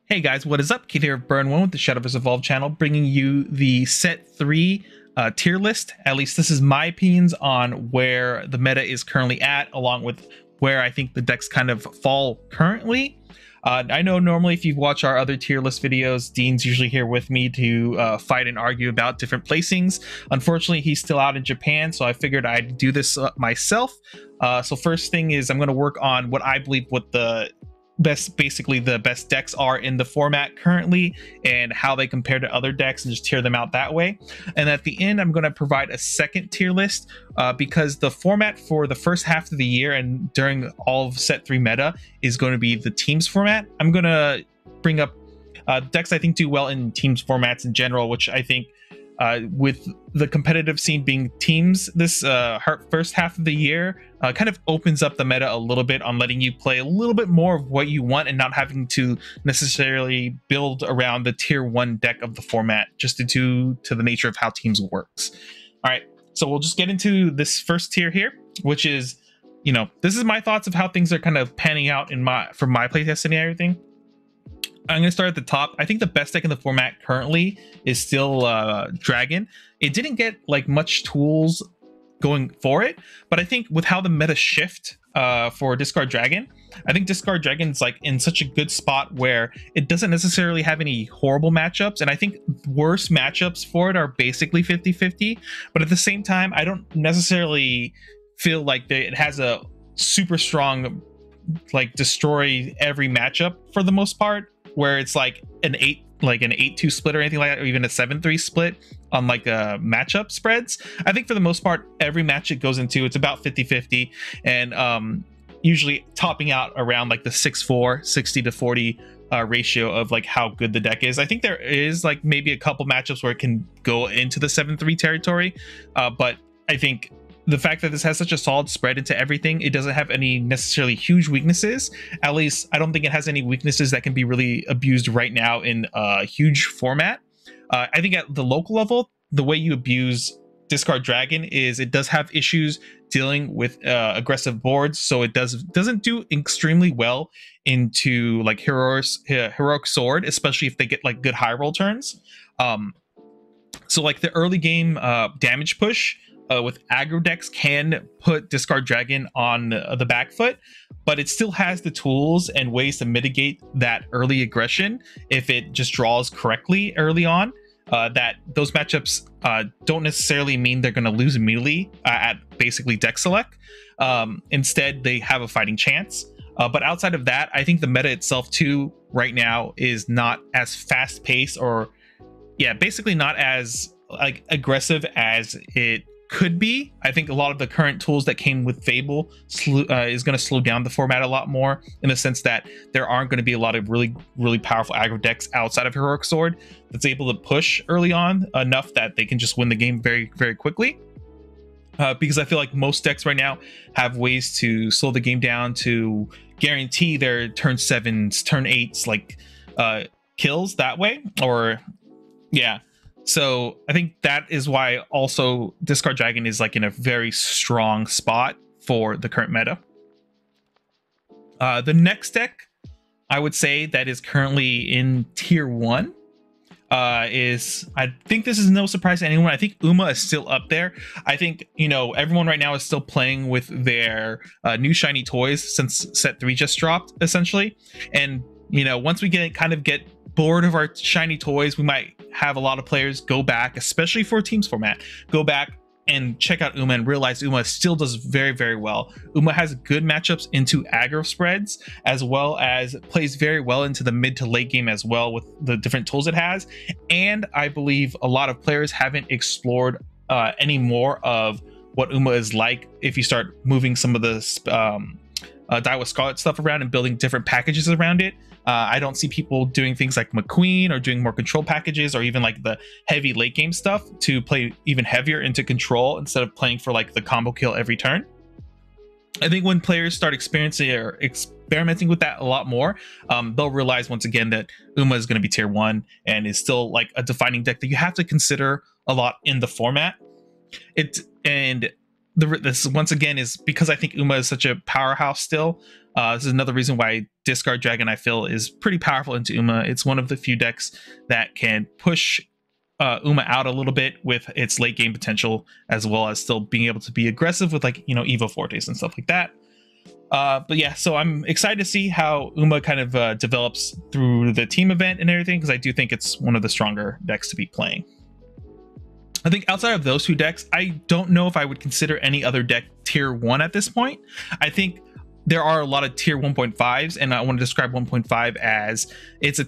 Hey guys, what is up? Kid here of Burn One with the Shadowverse Evolve channel, bringing you the set 3 tier list. At least this is my opinions on where the meta is currently at, along with where I think the decks kind of fall currently. I know normally if you watch our other tier list videos, Dean's usually here with me to fight and argue about different placings. Unfortunately, he's still out in Japan, so I figured I'd do this myself. So first thing is I'm going to work on what I believe what the basically the best decks are in the format currently and how they compare to other decks, and just tier them out that way. And at the end, I'm going to provide a second tier list because the format for the first half of the year and during all of set 3 meta is going to be the teams format. I'm going to bring up decks I think do well in teams formats in general, which I think with the competitive scene being teams this first half of the year kind of opens up the meta a little bit on letting you play a little bit more of what you want and not having to necessarily build around the tier 1 deck of the format, just due to the nature of how teams works. All right, so we'll just get into this first tier here, which is, you know, this is my thoughts of how things are kind of panning out in from my playtesting and everything. I'm going to start at the top. I think the best deck in the format currently is still Dragon. It didn't get like much tools going for it, but I think with how the meta shift for Discard Dragon, I think Discard Dragon's like in such a good spot where it doesn't necessarily have any horrible matchups, and I think worst matchups for it are basically 50-50, but at the same time, I don't necessarily feel like it has a super strong like destroy every matchup for the most part, where it's like an 8-2 split or anything like that, or even a 7-3 split on like matchup spreads. I think for the most part, every match it goes into, it's about 50-50, and usually topping out around like the 6-4, 60-40 ratio of like how good the deck is. I think there is like maybe a couple matchups where it can go into the 7-3 territory, but I think the fact that this has such a solid spread into everything, it doesn't have any necessarily huge weaknesses. At least I don't think it has any weaknesses that can be really abused right now in a huge format. I think at the local level, the way you abuse Discard Dragon is it does have issues dealing with aggressive boards, so it doesn't do extremely well into like heroic sword, especially if they get like good high roll turns. So like the early game damage push with aggro decks can put Discard Dragon on the back foot, but it still has the tools and ways to mitigate that early aggression if it just draws correctly early on. That those matchups don't necessarily mean they're going to lose immediately at basically deck select. Instead, they have a fighting chance. But outside of that, I think the meta itself too right now is not as fast paced, or basically not as like aggressive as it could be. I think a lot of the current tools that came with Fable is going to slow down the format a lot more, in the sense that there aren't going to be a lot of really powerful aggro decks outside of Heroic Sword that's able to push early on enough that they can just win the game very quickly. Because I feel like most decks right now have ways to slow the game down to guarantee their turn 7s, turn 8s like kills that way, or so I think that is why also Discard Dragon is like in a very strong spot for the current meta. The next deck I would say that is currently in tier 1 is, I think this is no surprise to anyone, I think Uma is still up there. I think, you know, everyone right now is still playing with their new shiny toys since set 3 just dropped, essentially. And, you know, once we get bored of our shiny toys, we might have a lot of players go back, especially for teams format, go back and check out Uma and realize Uma still does very well. Uma has good matchups into aggro spreads, as well as plays very well into the mid to late game as well with the different tools it has. And I believe a lot of players haven't explored any more of what Uma is like if you start moving some of the Die with Scarlet stuff around and building different packages around it. I don't see people doing things like McQueen or doing more control packages, or even like the heavy late game stuff to play even heavier into control instead of playing for like the combo kill every turn. I think when players start experiencing or experimenting with that a lot more, they'll realize once again that Uma is going to be tier 1 and is still like a defining deck that you have to consider a lot in the format. And this once again is because I think Uma is such a powerhouse still. This is another reason why Discard Dragon, I feel, is pretty powerful into Uma. It's one of the few decks that can push Uma out a little bit with its late game potential, as well as still being able to be aggressive with, like, you know, Evo Fortes and stuff like that. But yeah, so I'm excited to see how Uma kind of develops through the team event and everything, because I do think it's one of the stronger decks to be playing. I think outside of those two decks, I don't know if I would consider any other deck tier 1 at this point. I think there are a lot of tier 1.5s, and I want to describe 1.5 as it's a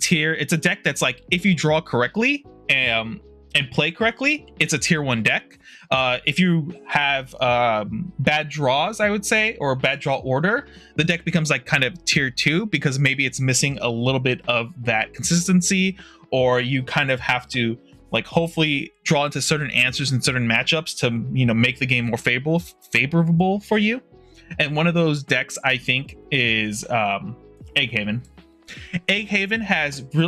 deck that's like, if you draw correctly and play correctly, it's a tier 1 deck. If you have bad draws, I would say, or bad draw order, the deck becomes like kind of tier 2, because maybe it's missing a little bit of that consistency, or you kind of have to like hopefully draw into certain answers in certain matchups to, you know, make the game more favorable for you. And one of those decks, I think, is Egghaven. Egghaven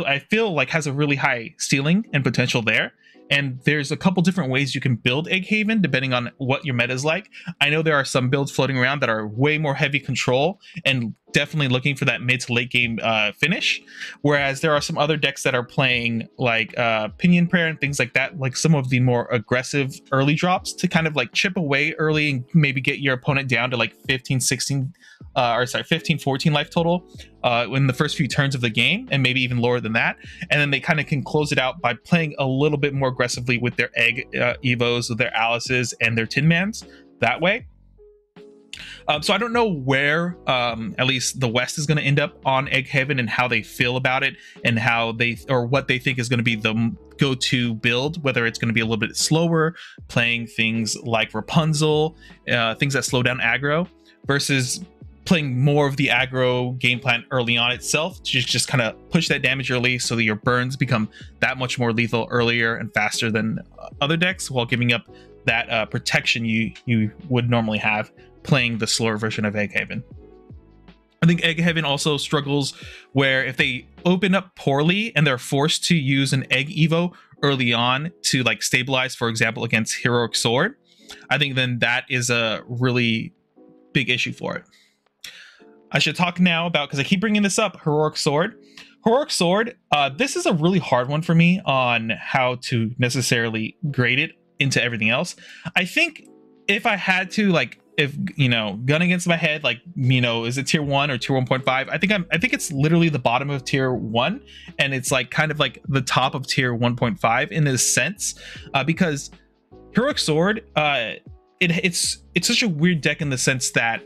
I feel like has a really high ceiling and potential there. And there's a couple different ways you can build Egghaven depending on what your meta is like. I know there are some builds floating around that are way more heavy control and definitely looking for that mid to late game finish. Whereas there are some other decks that are playing like Pinion Prayer and things like that, like some of the more aggressive early drops to kind of like chip away early and maybe get your opponent down to like 15, 14 life total in the first few turns of the game, and maybe even lower than that. And then they kind of can close it out by playing a little bit more aggressively with their egg evos, with their Alices and their Tin Mans that way. So I don't know where at least the West is going to end up on Egghaven and how they feel about it, and how what they think is going to be the go-to build, whether it's going to be a little bit slower, playing things like Rapunzel, things that slow down aggro, versus playing more of the aggro game plan early on itself to just kind of push that damage early so that your burns become that much more lethal earlier and faster than other decks, while giving up that protection you would normally have playing the slower version of Egghaven. I think Egghaven also struggles where if they open up poorly and they're forced to use an Egg Evo early on to like stabilize, for example, against Heroic Sword, I think then that is a really big issue for it. I should talk now about, because I keep bringing this up, Heroic Sword. Heroic Sword, this is a really hard one for me on how to necessarily grade it into everything else. I think if I had to, like, if, you know, gun against my head, like, you know, is it tier 1 or tier 1.5? I think it's literally the bottom of tier 1, and it's like kind of like the top of tier 1.5 in this sense, because Heroic Sword, it's such a weird deck in the sense that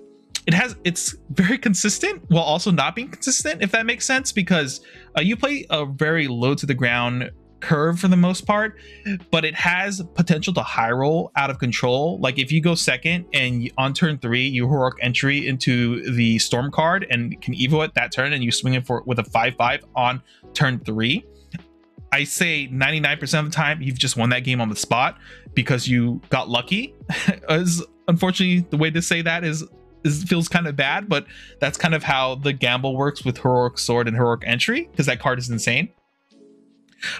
it's very consistent while also not being consistent, if that makes sense, because you play a very low to the ground curve for the most part, but it has potential to high roll out of control. Like if you go second and on turn 3 you heroic entry into the storm card and can evo it that turn, and you swing it with a 5/5 on turn 3, I say 99% of the time you've just won that game on the spot because you got lucky. As unfortunately the way to say that is feels kind of bad, but that's kind of how the gamble works with Heroic Sword and Heroic Entry, because that card is insane.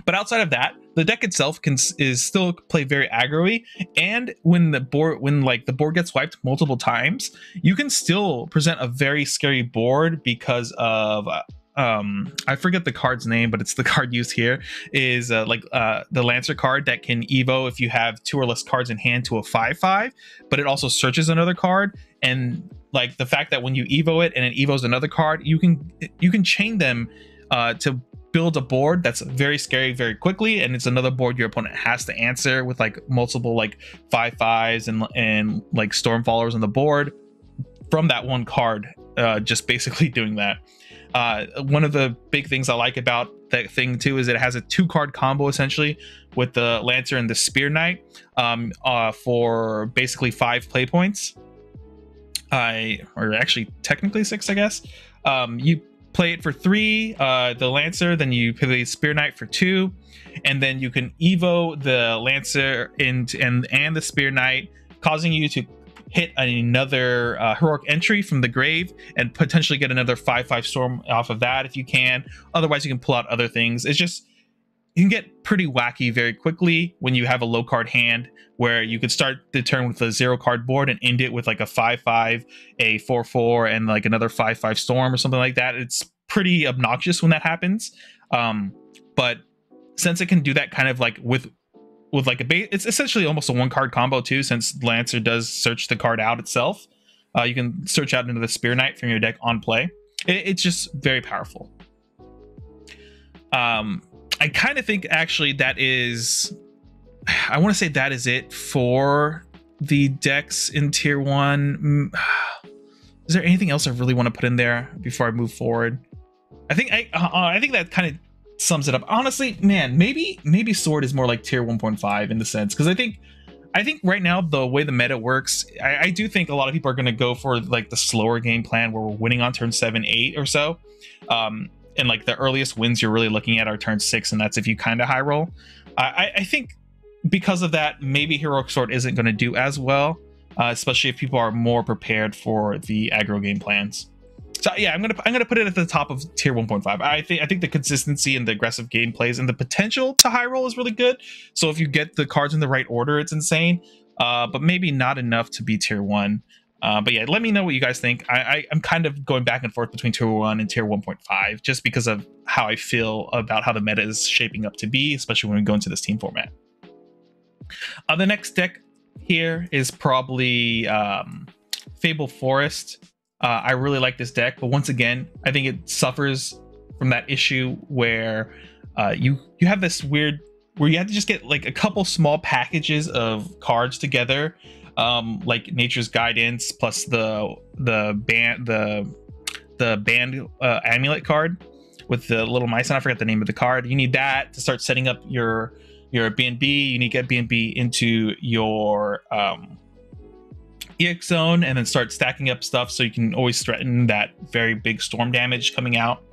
But outside of that, the deck itself is still play very aggro-y, and when the board gets wiped multiple times, you can still present a very scary board because of I forget the card's name, but it's the card used here, is the Lancer card that can evo if you have 2 or less cards in hand to a 5/5, but it also searches another card. And like the fact that when you evo it and it evos another card, you can chain them to build a board that's very scary very quickly, and it's another board your opponent has to answer with like multiple like 5/5s and like storm followers on the board from that one card, just basically doing that. One of the big things I like about that thing too is it has a 2-card combo essentially with the Lancer and the Spear Knight for basically 5 play points, or actually technically 6, I guess. You play it for 3, the Lancer, then you play the Spear Knight for 2, and then you can evo the Lancer and the Spear Knight, causing you to hit another heroic entry from the grave and potentially get another 5/5 storm off of that if you can. Otherwise you can pull out other things. It's just you can get pretty wacky very quickly when you have a low card hand, where you could start the turn with a 0 card board and end it with like a 5/5, a 4/4, and like another 5/5 storm or something like that. It's pretty obnoxious when that happens. But since it can do that kind of like with like a base, it's essentially almost a 1 card combo too, since Lancer does search the card out itself. You can search out into the Spear Knight from your deck on play. It's just very powerful. I kind of think actually that is, I want to say that is it for the decks in tier 1. Is there anything else I really want to put in there before I move forward? I think that kind of sums it up. Honestly, man, maybe Sword is more like tier 1.5 in the sense, because I think right now the way the meta works, I do think a lot of people are going to go for like the slower game plan where we're winning on turn 7, 8 or so. And like the earliest wins you're really looking at are turn 6, and that's if you kind of high roll. I think because of that, maybe Heroic Sword isn't going to do as well, especially if people are more prepared for the aggro game plans. So yeah, I'm gonna put it at the top of tier 1.5. I think the consistency and the aggressive gameplays and the potential to high roll is really good. So if you get the cards in the right order, it's insane. But maybe not enough to be tier 1. But yeah, let me know what you guys think. I'm kind of going back and forth between tier 1 and tier 1.5 just because of how I feel about how the meta is shaping up to be, especially when we go into this team format. The next deck here is probably Fable Forest. I really like this deck, but once again, I think it suffers from that issue where you have this weird, where you have to just get like a couple small packages of cards together, like Nature's Guidance plus the band amulet card with the little mice, and I forget the name of the card. You need that to start setting up your BNB. You need to get BNB into your EX zone and then start stacking up stuff so you can always threaten that very big storm damage coming out.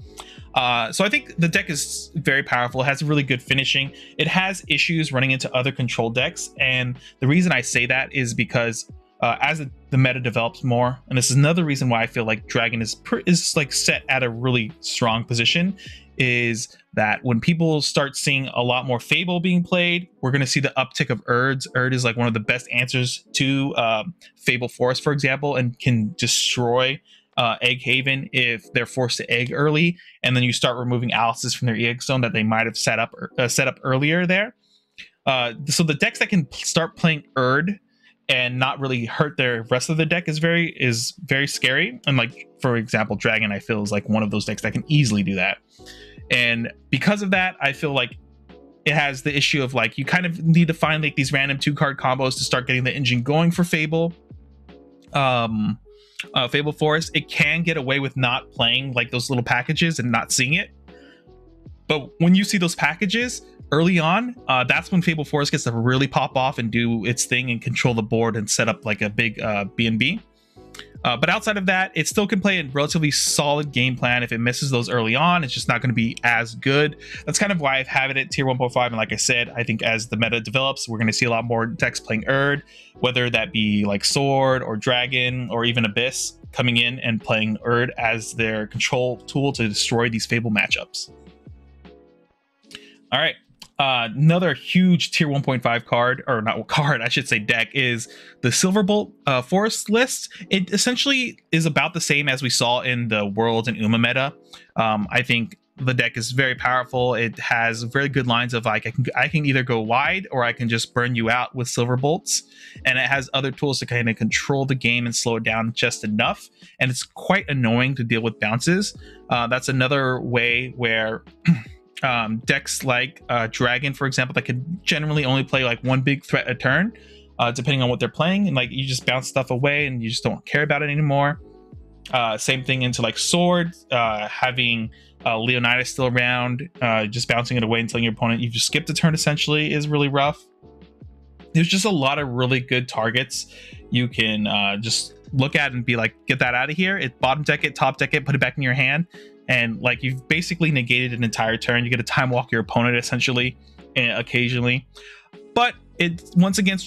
So I think the deck is very powerful. It has really good finishing. It has issues running into other control decks, and the reason I say that is because as the meta develops more, and this is another reason why I feel like Dragon is like set at a really strong position, is that when people start seeing a lot more Fable being played, we're going to see the uptick of Urds. Urd is like one of the best answers to Fable Forest, for example, and can destroy Egg Haven if they're forced to egg early, and then you start removing Alice's from their EX zone that they might have set up earlier there. So the decks that can start playing Urd and not really hurt their rest of the deck is very scary. And like, for example, Dragon, I feel, is like one of those decks that can easily do that. And because of that, I feel like it has the issue of like, you kind of need to find like these random 2-card combos to start getting the engine going for Fable. Fable Forest, it can get away with not playing like those little packages and not seeing it. But when you see those packages early on, that's when Fable Forest gets to really pop off and do its thing and control the board and set up like a big BNB. But outside of that, it still can play a relatively solid game plan. If it misses those early on, it's just not going to be as good. That's kind of why I've had it at tier 1.5. And like I said, I think as the meta develops, we're going to see a lot more decks playing Urd, whether that be like Sword or Dragon or even Abyss coming in and playing Urd as their control tool to destroy these Fable matchups. All right. Another huge tier 1.5 card, or not card, I should say deck, is the Silverbolt Forest list. It essentially is about the same as we saw in the Worlds and Uma meta. I think the deck is very powerful. It has very good lines of like, I can either go wide or I can just burn you out with Silverbolts. And it has other tools to kind of control the game and slow it down just enough. And it's quite annoying to deal with bounces. That's another way where decks like Dragon, for example, that could generally only play like one big threat a turn, depending on what they're playing, and like you just bounce stuff away and you just don't care about it anymore. Same thing into like Sword, having Leonidas still around, just bouncing it away and telling your opponent you just skipped a turn essentially is really rough. There's just a lot of really good targets you can just look at and be like, get that out of here. It bottom deck it, top deck it, put it back in your hand. And like, you've basically negated an entire turn. You get to time walk your opponent essentially, occasionally. But it, once again,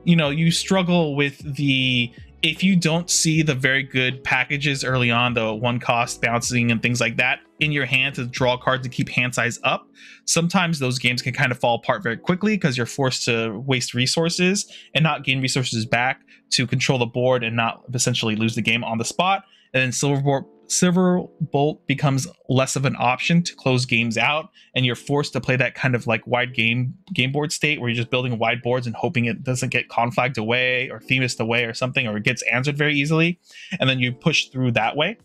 you know, you struggle with the if you don't see the very good packages early on, the one cost bouncing and things like that in your hand to draw cards to keep hand size up, sometimes those games can kind of fall apart very quickly because you're forced to waste resources and not gain resources back to control the board and not essentially lose the game on the spot. And then Silverbolt becomes less of an option to close games out, and you're forced to play that kind of like wide game board state where you're just building wide boards and hoping it doesn't get conflagged away or themised away or something, or it gets answered very easily, and then you push through that way.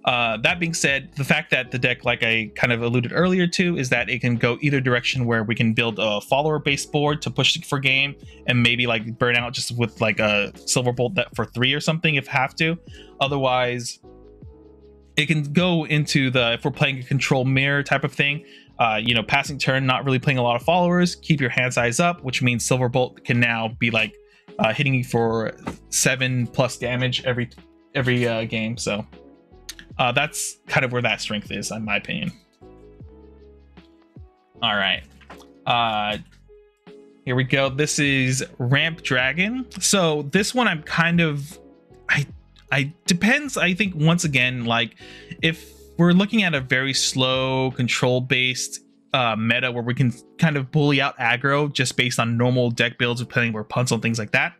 That being said, the fact that the deck, like I kind of alluded earlier to, is that it can go either direction, where we can build a follower based board to push for game and maybe like burn out just with like a Silverbolt that for 3 or something if have to. Otherwise, it can go into the, if we're playing a control mirror type of thing, you know, passing turn, not really playing a lot of followers, keep your hand size up, which means Silverbolt can now be like hitting you for 7+ damage every game. So that's kind of where that strength is, in my opinion. All right, here we go. This is Ramp Dragon. So this one I'm kind of, I depends. I think once again, like if we're looking at a very slow control based meta where we can kind of bully out aggro just based on normal deck builds of playing where punts on things like that,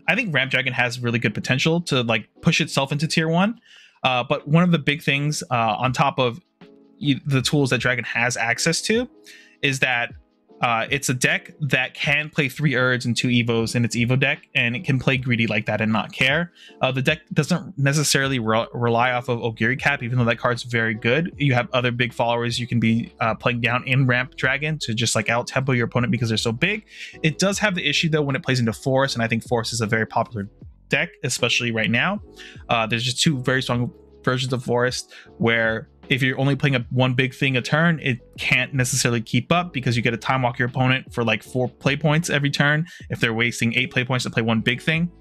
I think Ramp Dragon has really good potential to like push itself into tier 1. But one of the big things on top of the tools that Dragon has access to is that it's a deck that can play 3 Urds and 2 Evos in its Evo deck, and it can play greedy like that and not care. The deck doesn't necessarily rely off of Ogiri Cap, even though that card's very good. You have other big followers you can be playing down in Ramp Dragon to just like out tempo your opponent because they're so big. It does have the issue though when it plays into Forest, and I think Forest is a very popular deck, especially right now. There's just 2 very strong versions of Forest where if you're only playing one big thing a turn, it can't necessarily keep up because you get to time walk your opponent for like 4 play points every turn if they're wasting 8 play points to play one big thing.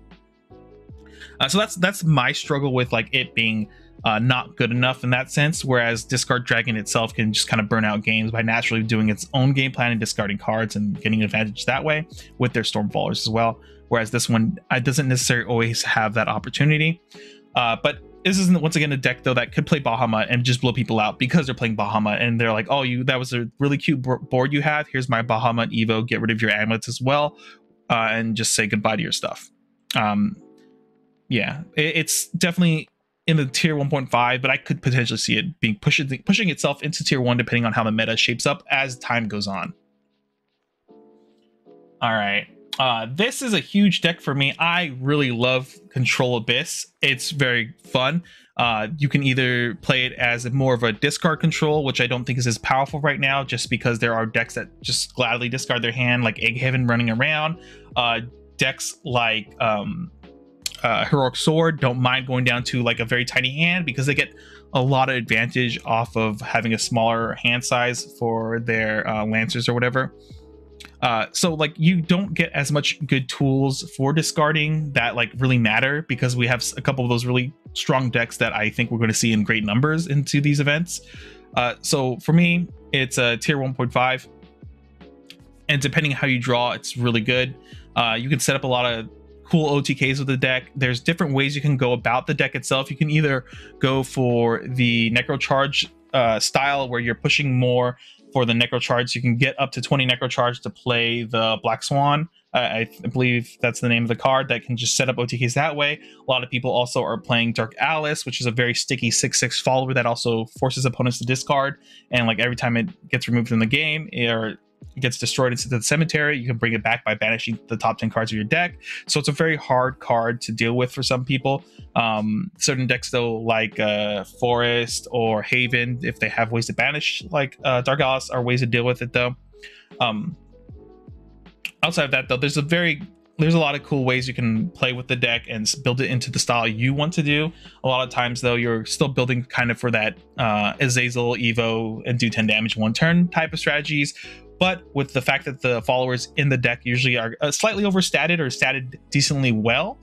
So that's my struggle with like it being not good enough in that sense, whereas Discard Dragon itself can just kind of burn out games by naturally doing its own game plan and discarding cards and getting an advantage that way with their Stormfallers as well, whereas this one doesn't necessarily always have that opportunity. But this isn't, once again, a deck though that could play Bahamut and just blow people out because they're playing Bahamut and they're like, oh, that was a really cute board you have, here's my Bahamut Evo, get rid of your amulets as well, and just say goodbye to your stuff. Yeah, it's definitely in the tier 1.5, but I could potentially see it being pushing itself into tier 1 depending on how the meta shapes up as time goes on. All right. This is a huge deck for me. I really love Control Abyss. It's very fun. You can either play it as more of a discard control, which I don't think is as powerful right now, just because there are decks that just gladly discard their hand, like Egg Heaven running around. Decks like Heroic Sword don't mind going down to like a very tiny hand because they get a lot of advantage off of having a smaller hand size for their Lancers or whatever. So like you don't get as much good tools for discarding that like really matter, because we have a couple of those really strong decks that I think we're going to see in great numbers into these events. So for me, it's a tier 1.5, and depending on how you draw, it's really good. You can set up a lot of cool OTKs with the deck. There's different ways you can go about the deck itself. You can either go for the Necro Charge style, where you're pushing more for the Necro Charge. You can get up to 20 Necro Charge to play the Black Swan. I believe that's the name of the card that can just set up OTKs that way. A lot of people also are playing Dark Alice, which is a very sticky 6/6 follower that also forces opponents to discard. And like every time it gets removed from the game or gets destroyed into the cemetery, you can bring it back by banishing the top 10 cards of your deck. So it's a very hard card to deal with for some people. Certain decks though, like Forest or Haven, if they have ways to banish like Dark Alice, are ways to deal with it though. Outside of that though, there's a lot of cool ways you can play with the deck and build it into the style you want to do. A lot of times though, you're still building kind of for that Azazel Evo and do 10 damage 1 turn type of strategies. But with the fact that the followers in the deck usually are slightly overstated or statted decently well,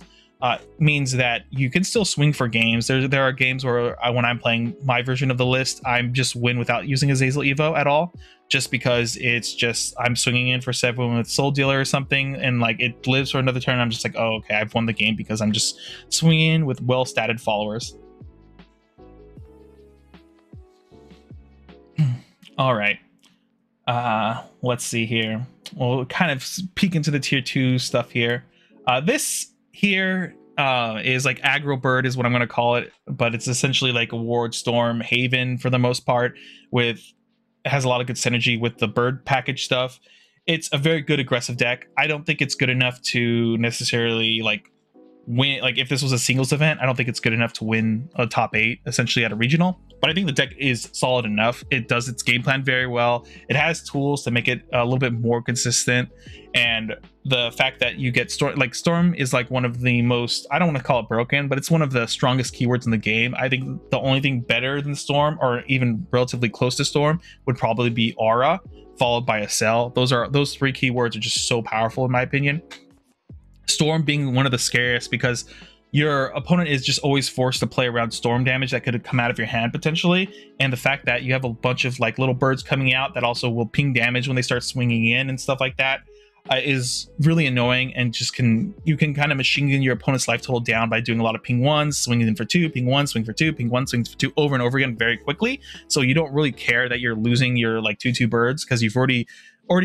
means that you can still swing for games. There are games where when I'm playing my version of the list, I'm just win without using Azazel Evo at all, just because it's just I'm swinging in for 7 with Soul Dealer or something, and like it lives for another turn. I'm just like, oh, okay, I've won the game because I'm just swinging in with well-statted followers. All right. Let's see here. We'll kind of peek into the tier 2 stuff here. This here is like aggro bird is what I'm going to call it, but it's essentially like a ward storm haven for the most part. It has a lot of good synergy with the bird package stuff. It's a very good aggressive deck. I don't think it's good enough to necessarily like win. Like if this was a singles event, I don't think it's good enough to win a top 8 essentially at a regional, but I think the deck is solid enough. It does its game plan very well. It has tools to make it a little bit more consistent, and the fact that you get storm is like one of the most, I don't want to call it broken, but it's one of the strongest keywords in the game. I think the only thing better than storm, or even relatively close to storm, would probably be aura followed by a cell. Those 3 keywords are just so powerful in my opinion. Storm being one of the scariest because your opponent is just always forced to play around storm damage that could come out of your hand potentially, and the fact that you have a bunch of like little birds coming out that also will ping damage when they start swinging in and stuff like that is really annoying, and just you can kind of machine gun your opponent's life total down by doing a lot of ping 1s, swinging in for 2, ping 1, swing for 2, ping 1, swing for 2 over and over again very quickly. So you don't really care that you're losing your like 2/2 birds because you've already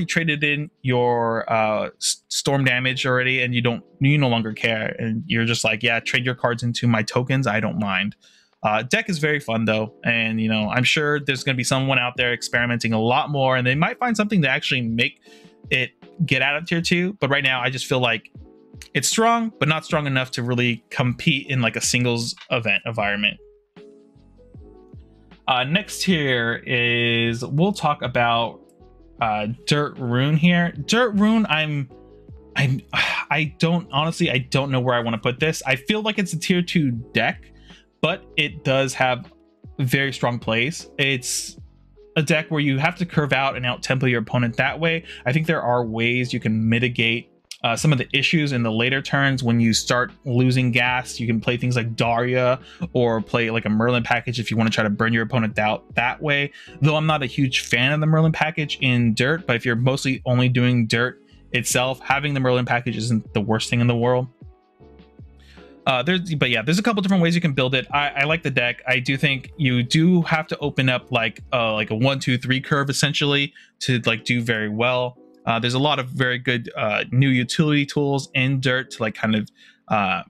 traded in your storm damage already, and you no longer care, and you're just like, yeah, trade your cards into my tokens, I don't mind. Deck is very fun though, and you know, I'm sure there's going to be someone out there experimenting a lot more, and they might find something to actually make it get out of tier 2, but right now I just feel like it's strong but not strong enough to really compete in like a singles event environment. Next here is we'll talk about Dirt Rune here. Dirt Rune, I don't know where I want to put this. I feel like it's a tier 2 deck, but it does have very strong plays. It's a deck where you have to curve out and out tempo your opponent that way. I think there are ways you can mitigate some of the issues in the later turns when you start losing gas. You can play things like Daria or play like a Merlin package if you want to try to burn your opponent out that way. Though I'm not a huge fan of the Merlin package in Dirt, but if you're mostly only doing Dirt itself, having the Merlin package isn't the worst thing in the world. There's a couple different ways you can build it. I like the deck. I do think you do have to open up like a 1, 2, 3 curve essentially to like do very well. There's a lot of very good new utility tools in Dirt to like kind of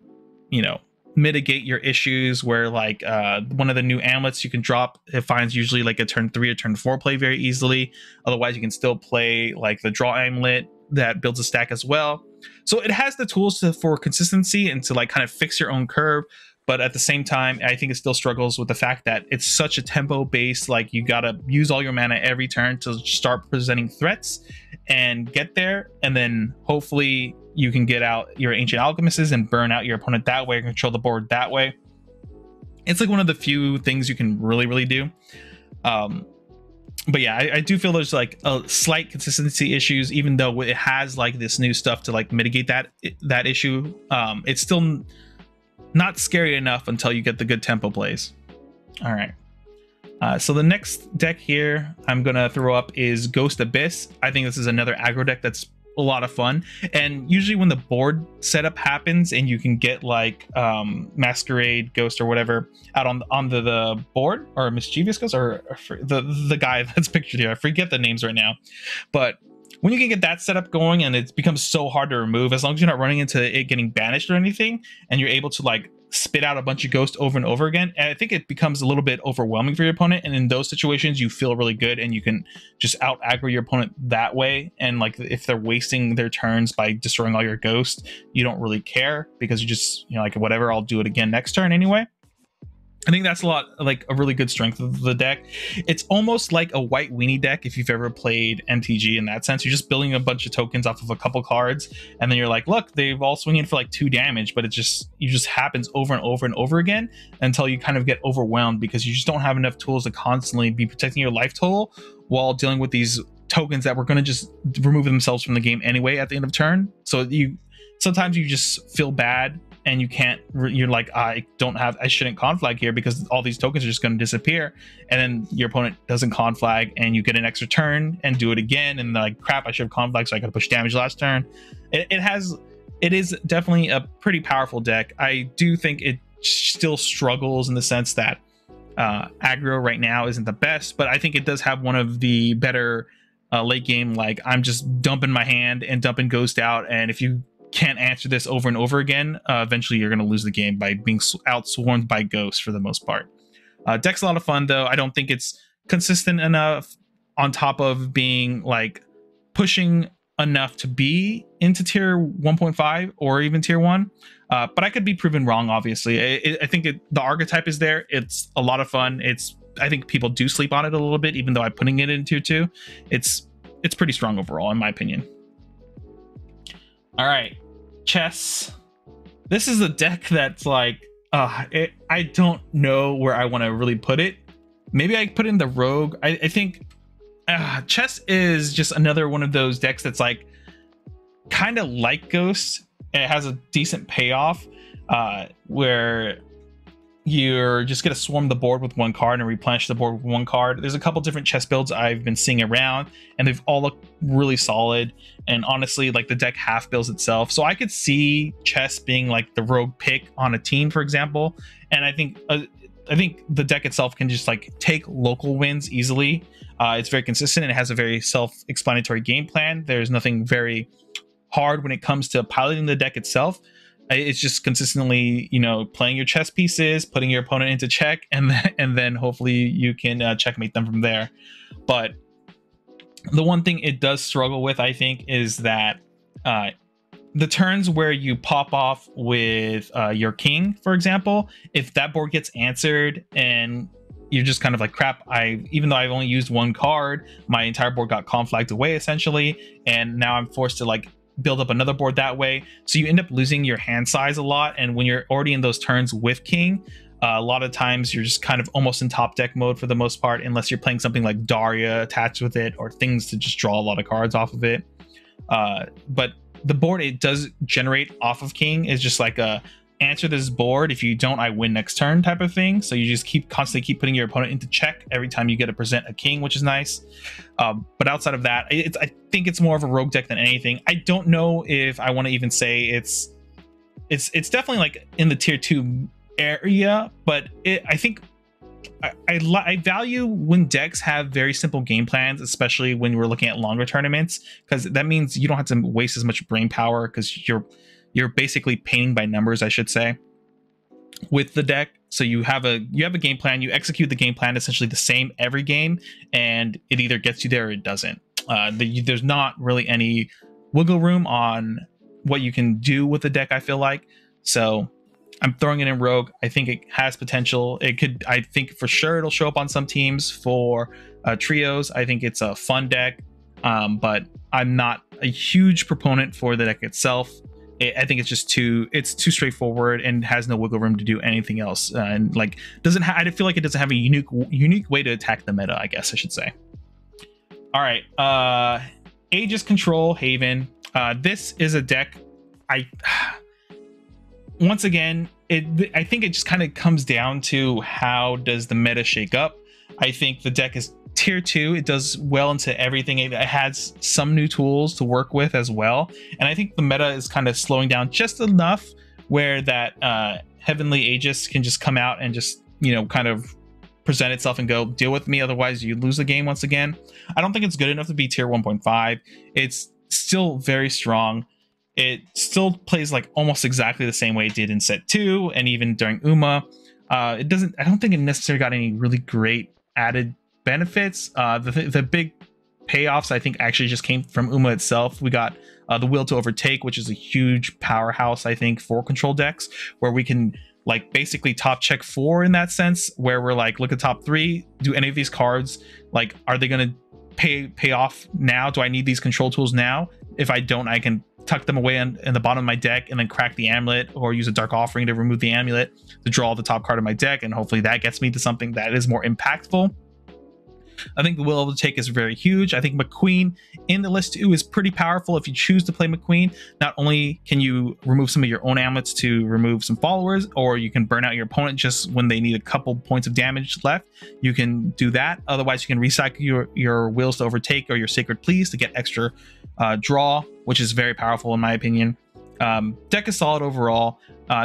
mitigate your issues, where like one of the new amulets you can drop, it finds usually like a turn 3 or turn 4 play very easily. Otherwise you can still play like the draw amulet that builds a stack as well. So it has the tools for consistency and to like kind of fix your own curve, but at the same time I think it still struggles with the fact that it's such a tempo based, like you gotta use all your mana every turn to start presenting threats and get there, and then hopefully you can get out your Ancient Alchemists and burn out your opponent that way, control the board that way. It's like one of the few things you can really do. But yeah, I do feel there's like a slight consistency issues, even though it has like this new stuff to like mitigate that issue. It's still not scary enough until you get the good tempo plays. All right. So the next deck here I'm gonna throw up is Ghost Abyss. I think this is another aggro deck that's a lot of fun, and usually when the board setup happens and you can get like Masquerade Ghost or whatever out onto the board, or Mischievous Ghost, or the guy that's pictured here, I forget the names right now, but when you can get that setup going and it becomes so hard to remove, as long as you're not running into it getting banished or anything, and you're able to like spit out a bunch of ghosts over and over again, and I think it becomes a little bit overwhelming for your opponent, and in those situations you feel really good and you can just out aggro your opponent that way. And like if they're wasting their turns by destroying all your ghosts, you don't really care because you just, like, whatever, I'll do it again next turn anyway. I think that's a really good strength of the deck. It's almost like a white weenie deck if you've ever played MTG in that sense. You're just building a bunch of tokens off of a couple cards, and then you're like, look, they've all swinging for like 2 damage, but it just happens over and over and over again until you kind of get overwhelmed because you just don't have enough tools to constantly be protecting your life total while dealing with these tokens that were going to just remove themselves from the game anyway at the end of turn. So sometimes you just feel bad and you can't, you're like, I shouldn't conflag here because all these tokens are just going to disappear, and then your opponent doesn't conflag and you get an extra turn and do it again, and like, crap, I should have conflagged, so I gotta push damage last turn. It is definitely a pretty powerful deck. I do think it still struggles in the sense that aggro right now isn't the best, but I think it does have one of the better late game, like, I'm just dumping my hand and dumping Ghost out, and if you can't answer this over and over again, eventually you're going to lose the game by being outswarmed by Ghost for the most part. Deck's a lot of fun, though. I don't think it's consistent enough on top of being like pushing enough to be into tier 1.5 or even tier 1, but I could be proven wrong. Obviously, I think the archetype is there. It's a lot of fun. I think people do sleep on it a little bit, even though I'm putting it in tier 2. It's pretty strong overall, in my opinion. All right, chess. This is a deck that's like, I don't know where I want to really put it. Maybe I put it in the rogue. I think chess is just another one of those decks that's like kind of like Ghost. It has a decent payoff where you're just going to swarm the board with one card and replenish the board with one card. There's a couple different chess builds I've been seeing around, and they've all looked really solid. And honestly, like, the deck half builds itself. So I could see chess being like the rogue pick on a team, for example. And I think the deck itself can just like take local wins easily. It's very consistent and it has a very self-explanatory game plan. There's nothing very hard when it comes to piloting the deck itself. It's just consistently, playing your chess pieces, putting your opponent into check, and then hopefully you can checkmate them from there. But the one thing it does struggle with, I think, is that the turns where you pop off with your king, for example, if that board gets answered and you're just kind of like, crap, even though I've only used one card, my entire board got conflagged away essentially, and now I'm forced to like build up another board that way. So you end up losing your hand size a lot, and when you're already in those turns with king, a lot of times you're just kind of almost in top deck mode for the most part, unless you're playing something like Daria attached with it or things to just draw a lot of cards off of it. But the board it does generate off of king is just like a answer this board, if you don't, I win next turn type of thing. So you just constantly keep putting your opponent into check every time you get to present a king, which is nice. But outside of that, I think it's more of a rogue deck than anything. I don't know if I want to even say it's definitely like in the tier 2 area, but I think I value when decks have very simple game plans, especially when we're looking at longer tournaments, because that means you don't have to waste as much brain power, because you're basically painting by numbers, I should say, with the deck. So you have a game plan, you execute the game plan essentially the same every game, and it either gets you there or it doesn't. There's not really any wiggle room on what you can do with the deck, I feel like. So I'm throwing it in rogue. I think it has potential. I think for sure it'll show up on some teams for trios. I think it's a fun deck, but I'm not a huge proponent for the deck itself. I think it's just too straightforward and has no wiggle room to do anything else. And like I feel like it doesn't have a unique way to attack the meta, I guess I should say. All right, Aegis Control Haven. This is a deck. Once again, I think it just kind of comes down to how does the meta shake up. I think the deck is tier 2. It does well into everything. It has some new tools to work with as well, and I think the meta is kind of slowing down just enough where that Heavenly Aegis can just come out and just kind of present itself and go, deal with me, otherwise you lose the game once again. I don't think it's good enough to be tier 1.5. It's still very strong. It still plays like almost exactly the same way it did in set 2 and even during UMA. I don't think it necessarily got any really great added benefits. The big payoffs I think actually just came from UMA itself. We got the Will to Overtake, which is a huge powerhouse I think for control decks, where we can like basically top check 4 in that sense, where we're like, look at top 3, do any of these cards, like, are they going to pay off now? Do I need these control tools now? If I don't, I can tuck them away in the bottom of my deck and then crack the amulet, or use a Dark Offering to remove the amulet to draw the top card of my deck, and hopefully that gets me to something that is more impactful. I think the Will of the Take is very huge. I think McQueen in the list too is pretty powerful if you choose to play McQueen. Not only can you remove some of your own amulets to remove some followers, or you can burn out your opponent just when they need a couple points of damage left, you can do that. Otherwise, you can recycle your Wills to Overtake or your Sacred Pleas to get extra draw, which is very powerful in my opinion. Deck is solid overall.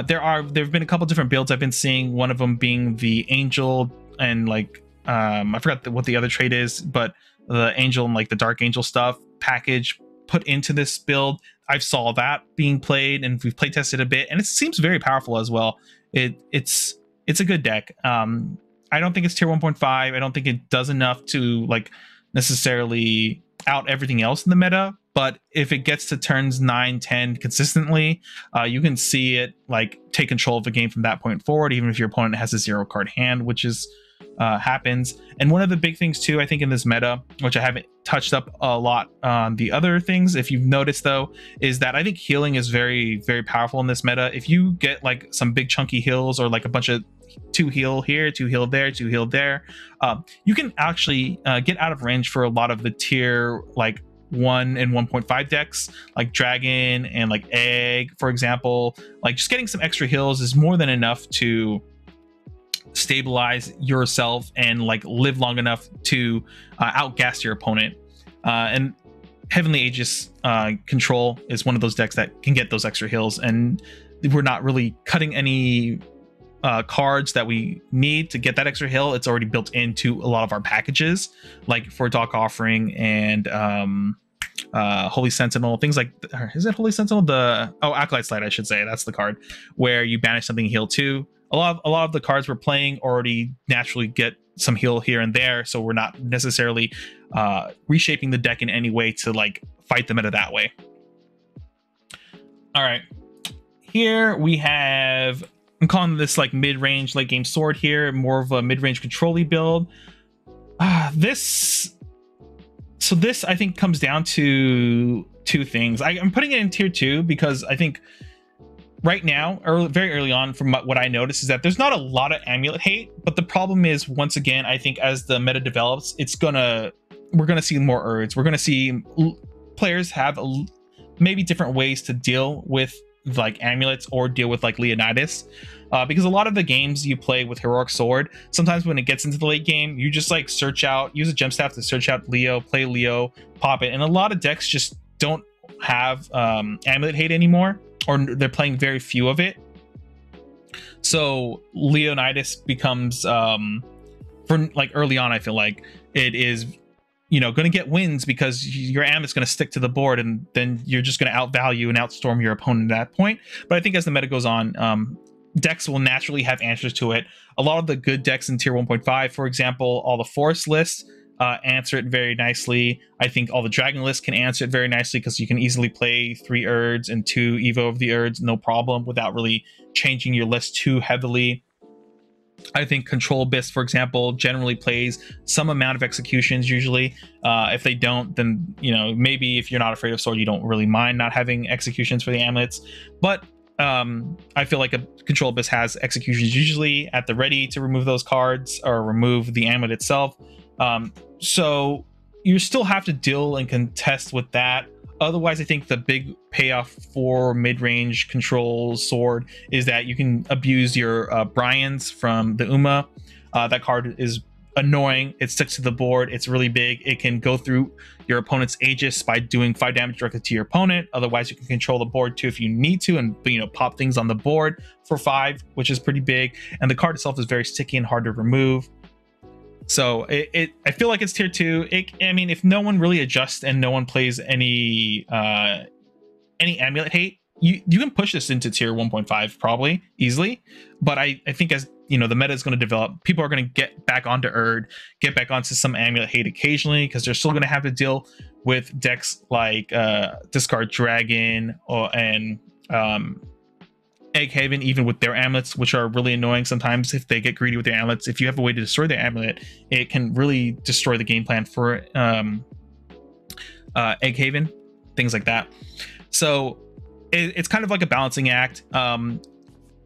There have been a couple different builds I've been seeing, one of them being the Angel and like I forgot what the other trait is, but the Angel and like the Dark Angel stuff package put into this build. I've saw that being played and we've play tested a bit, and it seems very powerful as well. It's a good deck. I don't think it's tier 1.5. I don't think it does enough to like necessarily out everything else in the meta, but if it gets to turns 9, 10 consistently, you can see it like take control of the game from that point forward, even if your opponent has a 0 card hand, which is happens. And one of the big things too, I think in this meta, which I haven't touched up a lot on the other things, if you've noticed though, is that I think healing is very, very powerful in this meta. If you get like some big chunky heals or like a bunch of 2 heal here, 2 heal there, 2 heal there, you can actually get out of range for a lot of the tier like 1 and 1.5 decks like Dragon and like Egg, for example. Like just getting some extra heals is more than enough to stabilize yourself and like live long enough to outgas your opponent. And Heavenly Aegis Control is one of those decks that can get those extra heals, and we're not really cutting any cards that we need to get that extra heal. It's already built into a lot of our packages, like for Dark Offering and Holy Sentinel, things like, is it Holy Sentinel? Acolyte Slide, I should say. That's the card where you banish something, heal 2. A lot of the cards we're playing already naturally get some heal here and there, so we're not necessarily reshaping the deck in any way to like fight the meta that way. All right, here we have, I'm calling this like mid-range late game sword here, more of a mid-range control-y build. This I think comes down to 2 things. I'm putting it in tier 2 because I think right now, very early on, from what I noticed, is that there's not a lot of amulet hate, but the problem is, once again, I think as the meta develops, we're gonna see more urds. We're gonna see players have maybe different ways to deal with like amulets or deal with like Leonidas, because a lot of the games you play with Heroic Sword, sometimes when it gets into the late game, you just like use a gem staff to search out Leo, play Leo, pop it, and a lot of decks just don't have amulet hate anymore, or they're playing very few of it. So Leonidas becomes for like early on, I feel like it is, you know, going to get wins because your amulet's going to stick to the board, and then you're just going to outvalue and outstorm your opponent at that point. But I think as the meta goes on, decks will naturally have answers to it. A lot of the good decks in tier 1.5, for example, all the forest lists answer it very nicely. I think all the dragon lists can answer it very nicely because you can easily play 3 Urds and 2 Evo of the Urds, no problem, without really changing your list too heavily. I think Control Abyss, for example, generally plays some amount of executions usually. If they don't, then, you know, maybe if you're not afraid of sword, you don't really mind not having executions for the amulets. But I feel like a Control Abyss has executions usually at the ready to remove those cards or remove the amulet itself. So you still have to deal and contest with that. Otherwise, I think the big payoff for mid-range control sword is that you can abuse your Bryans from the Uma. That card is annoying. It sticks to the board. It's really big. It can go through your opponent's Aegis by doing 5 damage directly to your opponent. Otherwise, you can control the board too if you need to, and, you know, pop things on the board for 5, which is pretty big. And the card itself is very sticky and hard to remove. So I feel like it's tier 2. I mean, if no one really adjusts and no one plays any amulet hate, you can push this into tier 1.5 probably easily. But I think, as you know, the meta is going to develop, people are going to get back onto Urd, get back onto some amulet hate occasionally, because they're still going to have to deal with decks like Discard Dragon and Egg Haven, even with their amulets, which are really annoying sometimes if they get greedy with their amulets. If you have a way to destroy their amulet, it can really destroy the game plan for Egg Haven, things like that. So it's kind of like a balancing act.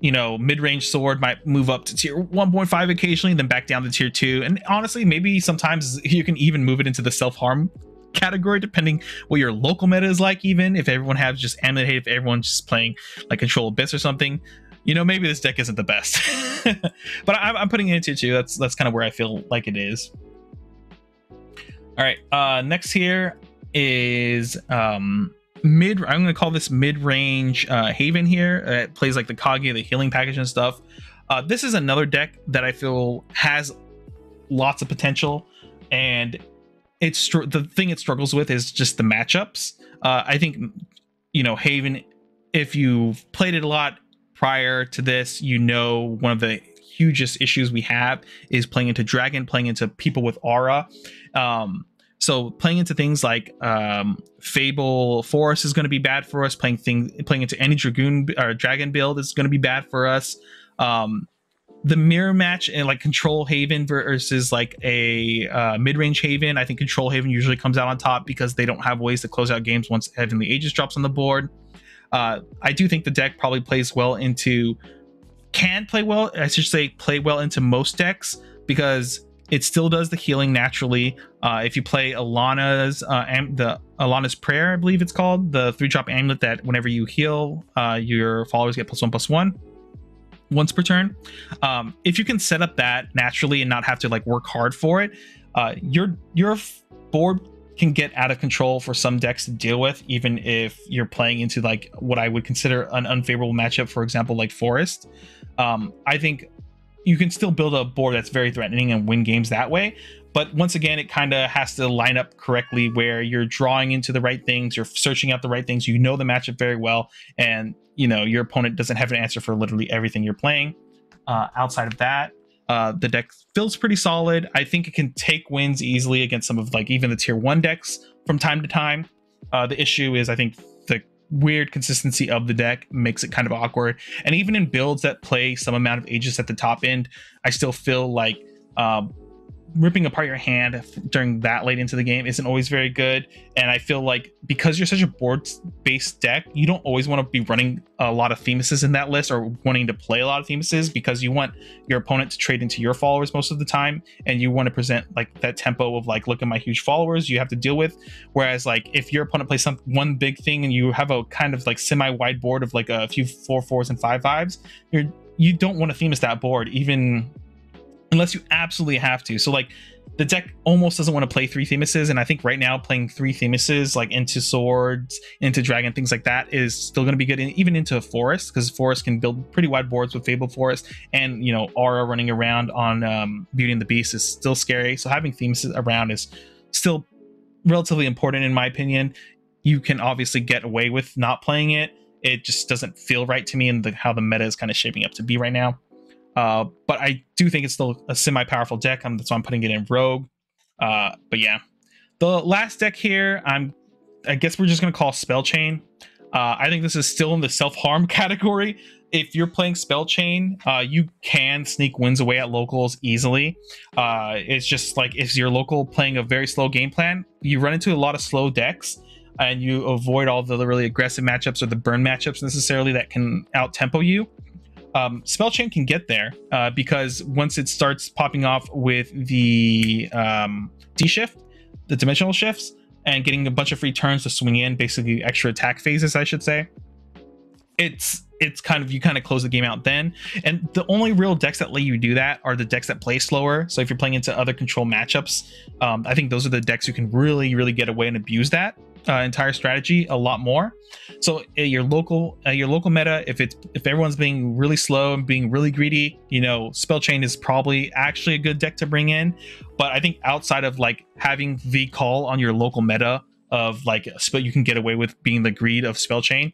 you know, mid-range sword might move up to tier 1.5 occasionally, then back down to tier 2. And honestly, maybe sometimes you can even move it into the self-harm category, depending what your local meta is like. Even if everyone has just Amulet Hate, if everyone's just playing like Control Abyss or something, you know, maybe this deck isn't the best. But I'm putting it in tier 2. That's kind of where I feel like it is. All right, next here is I'm going to call this mid-range Haven here. It plays like the Kage, the healing package and stuff. This is another deck that I feel has lots of potential, and it's the thing it struggles with is just the matchups. I think, you know, Haven, if you've played it a lot prior to this, you know, one of the hugest issues we have is playing into Dragon, playing into people with aura. So playing into things like Fable Forest is going to be bad for us. Playing into any Dragoon or Dragon build is going to be bad for us. The mirror match and like Control Haven versus like a mid-range Haven, I think Control Haven usually comes out on top because they don't have ways to close out games once Heavenly Aegis drops on the board. I do think the deck probably plays well into, play well into most decks, because it still does the healing naturally. If you play Alana's Alana's Prayer, I believe it's called, the 3-drop amulet that whenever you heal, your followers get +1/+1 once per turn. If you can set up that naturally and not have to like work hard for it, your board can get out of control for some decks to deal with, even if you're playing into like what I would consider an unfavorable matchup, for example, like Forest. I think you can still build a board that's very threatening and win games that way. But once again, it kind of has to line up correctly where you're drawing into the right things, you're searching out the right things, you know the matchup very well, and you know your opponent doesn't have an answer for literally everything you're playing. Outside of that, the deck feels pretty solid. I think it can take wins easily against some of like even the tier 1 decks from time to time. The issue is I think the weird consistency of the deck makes it kind of awkward, and even in builds that play some amount of Aegis at the top end, I still feel like ripping apart your hand during that late into the game isn't always very good. And I feel like because you're such a board based deck, you don't always want to be running a lot of Themuses in that list or wanting to play a lot of Themuses, because you want your opponent to trade into your followers most of the time, and you want to present like that tempo of like, look at my huge followers you have to deal with. Whereas like if your opponent plays one big thing and you have a kind of like semi-wide board of like a few 4/4s and 5/5s, you don't want to Themus that board, even unless you absolutely have to. So like the deck almost doesn't want to play 3 Themuses, and I think right now playing 3 Themuses like into swords, into dragon, things like that is still going to be good, even into Forest, because Forest can build pretty wide boards with Fable Forest, and you know Aura running around on Beauty and the Beast is still scary. So having Themuses around is still relatively important in my opinion. You can obviously get away with not playing it. It just doesn't feel right to me in how the meta is kind of shaping up to be right now. But I do think it's still a semi-powerful deck. That's why I'm putting it in Rogue. But yeah, the last deck here, I guess we're just gonna call Spell Chain. I think this is still in the self-harm category. If you're playing Spell Chain, you can sneak wins away at locals easily. It's just like if your local playing a very slow game plan, you run into a lot of slow decks, and you avoid all the really aggressive matchups or the burn matchups necessarily that can out-tempo you. Spell Chain can get there because once it starts popping off with the D-shift, the dimensional shifts, and getting a bunch of free turns to swing in, basically extra attack phases, I should say, it's kind of, you kind of close the game out then. And the only real decks that let you do that are the decks that play slower. So if you're playing into other control matchups, I think those are the decks who can really get away and abuse that entire strategy a lot more. So your local meta, if everyone's being really slow and being really greedy, you know, Spell Chain is probably actually a good deck to bring in. But I think outside of like having the call on your local meta of like you can get away with being the greed of Spell Chain.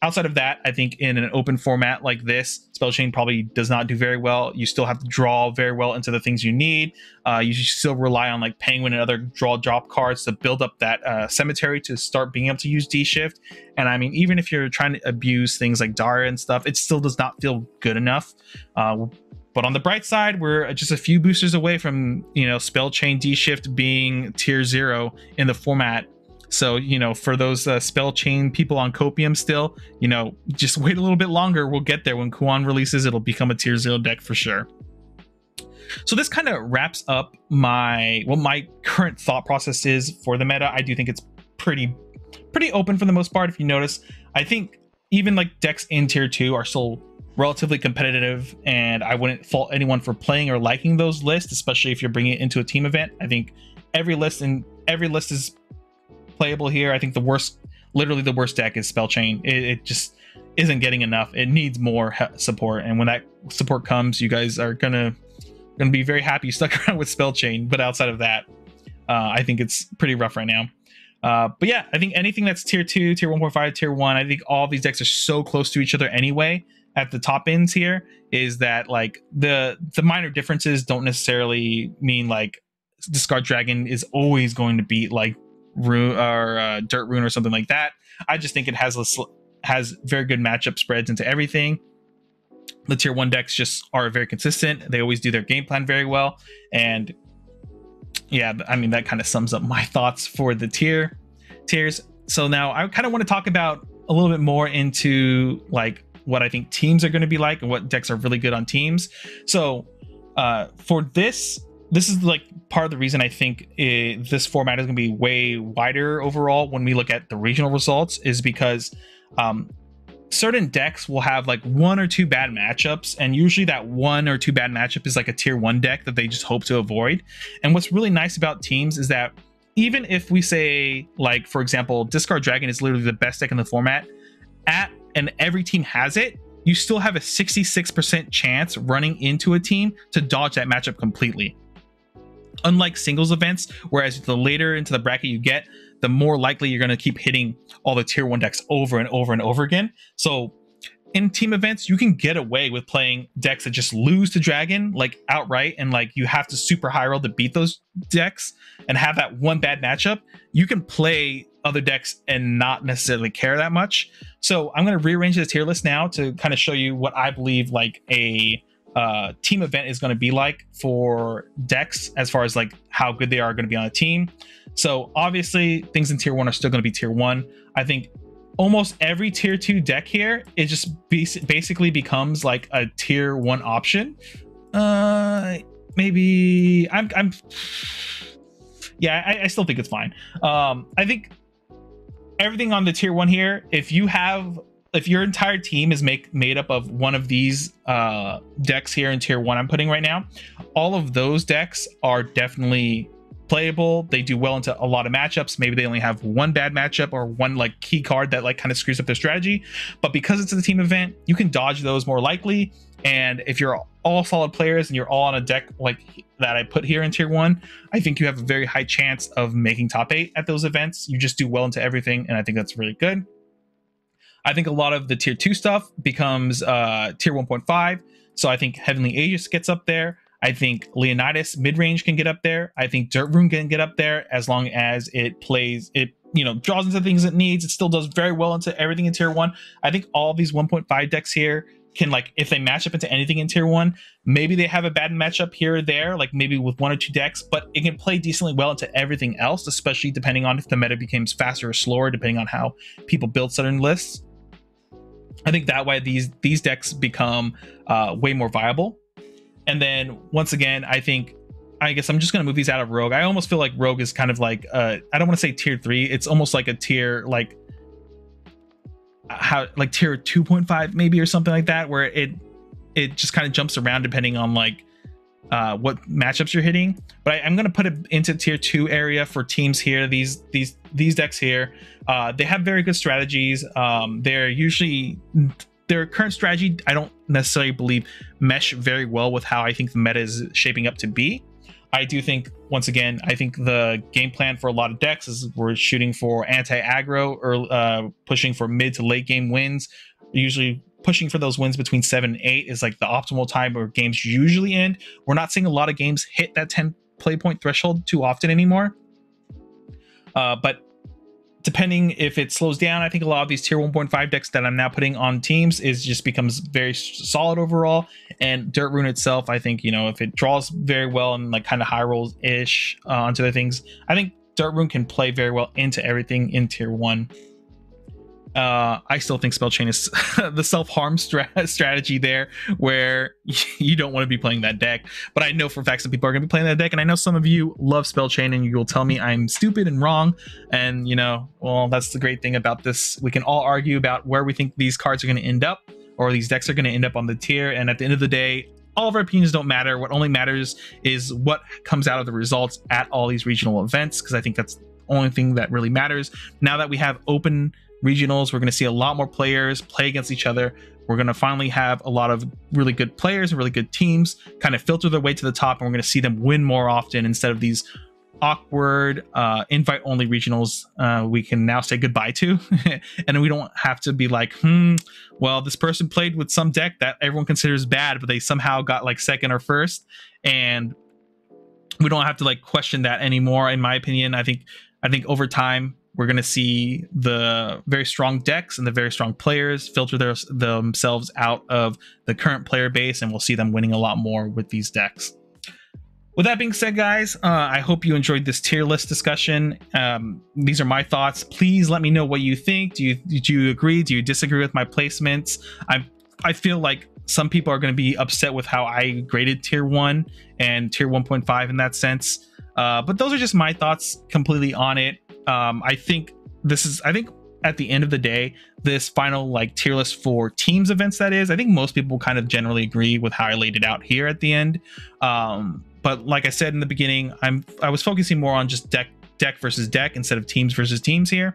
Outside of that, I think in an open format like this, Spell Chain probably does not do very well. You still have to draw very well into the things you need. You should still rely on like Penguin and other drop cards to build up that cemetery to start being able to use D-shift. And I mean, even if you're trying to abuse things like Daria and stuff, it still does not feel good enough. But on the bright side, we're just a few boosters away from, you know, Spell Chain D-shift being tier 0 in the format. So, for those spell chain people on Copium still, just wait a little bit longer. We'll get there. When Kuan releases, it'll become a tier 0 deck for sure. So this kind of wraps up my current thought process is for the meta. I do think it's pretty open for the most part. If you notice, I think even like decks in tier 2 are still relatively competitive, and I wouldn't fault anyone for playing or liking those lists, especially if you're bringing it into a team event. I think every list is playable here. I think literally the worst deck is Spell Chain. It just isn't getting enough. It needs more support, and when that support comes, you guys are gonna be very happy you stuck around with Spell Chain. But outside of that, I think it's pretty rough right now. But yeah, I think anything that's tier 2, tier 1.5, tier 1, I think all these decks are so close to each other anyway. At the top ends here is that like the minor differences don't necessarily mean like Discard Dragon is always going to beat like Rune or Dirt Rune or something like that. I just think it has very good matchup spreads into everything. The tier 1 decks just are very consistent. They always do their game plan very well, and yeah, I mean that kind of sums up my thoughts for the tiers. So now I kind of want to talk about a little bit more into like what I think teams are going to be like and what decks are really good on teams. So for this is like part of the reason I think this format is going to be way wider overall when we look at the regional results, is because certain decks will have like 1 or 2 bad matchups, and usually that 1 or 2 bad matchup is like a tier 1 deck that they just hope to avoid. And what's really nice about teams is that even if we say, like, for example, Discard Dragon is literally the best deck in the format, and every team has it, you still have a 66% chance running into a team to dodge that matchup completely. Unlike singles events, whereas the later into the bracket you get, the more likely you're going to keep hitting all the tier 1 decks over and over and over again. So in team events, you can get away with playing decks that just lose to Dragon like outright, and like you have to super high roll to beat those decks and have that one bad matchup. You can play other decks and not necessarily care that much. So I'm going to rearrange the tier list now to kind of show you what I believe like a team event is going to be like for decks, as far as like how good they are going to be on a team. So obviously things in tier 1 are still going to be tier 1. I think almost every tier 2 deck here, it just basically becomes like a tier 1 option. Maybe I still think it's fine. I think everything on the tier 1 here, if your entire team is made up of one of these decks here in tier 1 I'm putting right now, all of those decks are definitely playable. They do well into a lot of matchups. Maybe they only have one bad matchup or one like key card that like kind of screws up their strategy, but because it's a team event, you can dodge those more likely. And if you're all solid players and you're all on a deck like that I put here in tier 1, I think you have a very high chance of making top 8 at those events. You just do well into everything, and I think that's really good. I think a lot of the tier 2 stuff becomes tier 1.5. So I think Heavenly Aegis gets up there. I think Leonidas mid-range can get up there. I think Dirt Rune can get up there as long as it draws into things it needs. It still does very well into everything in tier 1. I think all these 1.5 decks here can, like, if they match up into anything in tier 1, maybe they have a bad matchup here or there, like maybe with 1 or 2 decks, but it can play decently well into everything else, especially depending on if the meta becomes faster or slower, depending on how people build certain lists. I think that way these decks become way more viable. And then once again, I guess I'm just going to move these out of Rogue. I almost feel like Rogue is kind of like, I don't want to say tier 3. It's almost like a tier, like tier 2.5 maybe, or something like that, where it just kind of jumps around depending on like what matchups you're hitting. But I'm going to put it into tier 2 area for teams here. These decks here, they have very good strategies. Their current strategy, I don't necessarily believe mesh very well with how I think the meta is shaping up to be. I do think, once again, I think the game plan for a lot of decks is we're shooting for anti-aggro or pushing for mid to late game wins. Usually pushing for those wins between 7 and 8 is like the optimal time where games usually end. We're not seeing a lot of games hit that 10 play point threshold too often anymore. But depending if it slows down, I think a lot of these tier 1.5 decks that I'm now putting on teams just becomes very solid overall. And Dirt Rune itself, I think, if it draws very well and like kind of high rolls ish onto the things, I think Dirt Rune can play very well into everything in tier 1. I still think Spell Chain is the self-harm strategy there, where you don't want to be playing that deck. But I know for a fact some people are going to be playing that deck, and I know some of you love Spell Chain, and you will tell me I'm stupid and wrong. And you know, well, that's the great thing about this. We can all argue about where we think these cards are going to end up, or these decks are going to end up on the tier. And at the end of the day, all of our opinions don't matter. What only matters is what comes out of the results at all these regional events, because I think that's the only thing that really matters. Now that we have open regionals, we're going to see a lot more players play against each other. We're going to finally have a lot of really good players and really good teams kind of filter their way to the top, and we're going to see them win more often instead of these awkward invite only regionals we can now say goodbye to. And we don't have to be like, well, this person played with some deck that everyone considers bad, but they somehow got like second or first, and we don't have to like question that anymore. In my opinion, I think over time we're going to see the very strong decks and the very strong players filter themselves out of the current player base, and we'll see them winning a lot more with these decks. With that being said, guys, I hope you enjoyed this tier list discussion. These are my thoughts. Please let me know what you think. Do you agree? Do you disagree with my placements? I feel like some people are going to be upset with how I graded tier 1 and tier 1.5 in that sense. But those are just my thoughts completely on it. I think at the end of the day, this final like tier list for teams events, that is, I think most people kind of generally agree with how I laid it out here at the end. But like I said in the beginning, I was focusing more on just deck versus deck instead of teams versus teams here.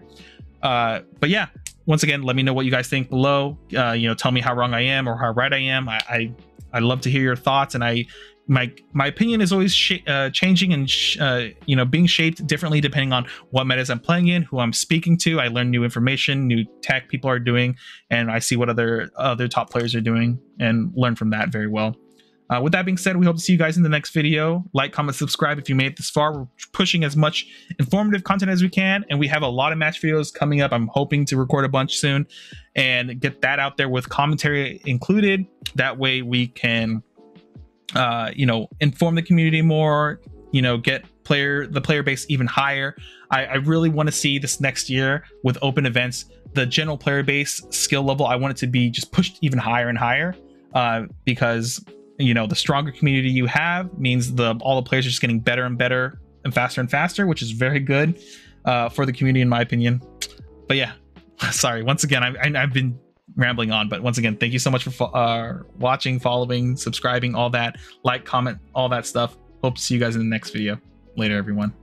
But yeah, once again, let me know what you guys think below. You know, tell me how wrong I am or how right I am. I love to hear your thoughts, and my opinion is always changing and you know, being shaped differently depending on what metas I'm playing in, who I'm speaking to. I learn new information, new tech people are doing, and I see what other top players are doing and learn from that very well. With that being said, we hope to see you guys in the next video. Like, comment, subscribe if you made it this far. We're pushing as much informative content as we can, and we have a lot of match videos coming up. I'm hoping to record a bunch soon and get that out there with commentary included. That way we can you know, inform the community more, you know, get the player base even higher. I really want to see this next year with open events, the general player base skill level, I want it to be just pushed even higher and higher, because you know, the stronger community you have means all the players are just getting better and better and faster, which is very good for the community, in my opinion. But yeah, sorry, once again, I've been rambling on, but once again, thank you so much for watching, following, subscribing, all that, like, comment, all that stuff. Hope to see you guys in the next video. Later, everyone.